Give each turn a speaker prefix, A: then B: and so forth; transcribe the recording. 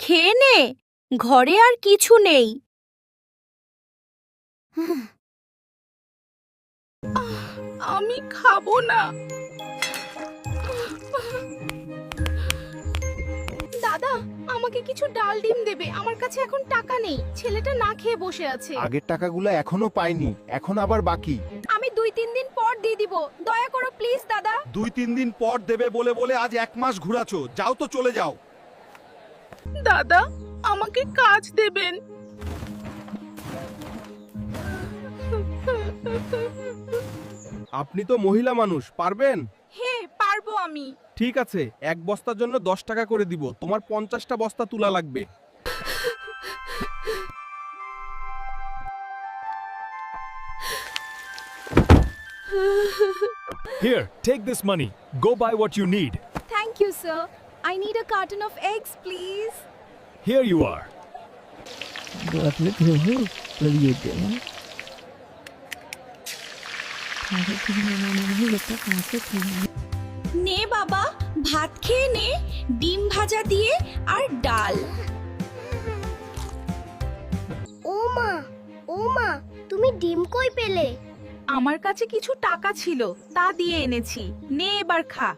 A: খেয়ে নে, ঘরে আর কিছু নেই।
B: আমি খাবো না। দাদা, আমাকে কিছু ডাল ডিম দেবে, আমার কাছে এখন টাকা নেই। ছেলেটা না খেয়ে বসে আছে।
C: আগের টাকাগুলো এখনো পাইনি, এখন আবার বাকি।
B: আমি 2-3 দিন পর দিয়ে দিব, দয়া করো প্লিজ দাদা।
C: 2-3 দিন পর দেবে বলে বলে আজ 1 মাস ঘুরাছো, যাও তো চলে যাও।
B: দাদা, আমাকে কাজ দেবেন।
C: আপনি তো মহিলা মানুষ, পারবেন?
B: হ্যাঁ, পারবো আমি।
C: ঠিক আছে, 1 বস্তার জন্য 10 টাকা করে দিব, তোমার 50টা বস্তা তুলা লাগবে।
D: Here, take this money. Go buy what you need.
B: Thank you, sir. I need a carton of eggs, please.
D: Here you are.
A: নে বাবা, ভাত খেয়ে নে, ডিম ভাজা দিয়ে আর ডাল।
E: ও মা, তুমি ডিম কই পেলে?
B: আমার কাছে কিছু টাকা ছিল, তা দিয়ে এনেছি। নে এবার খা।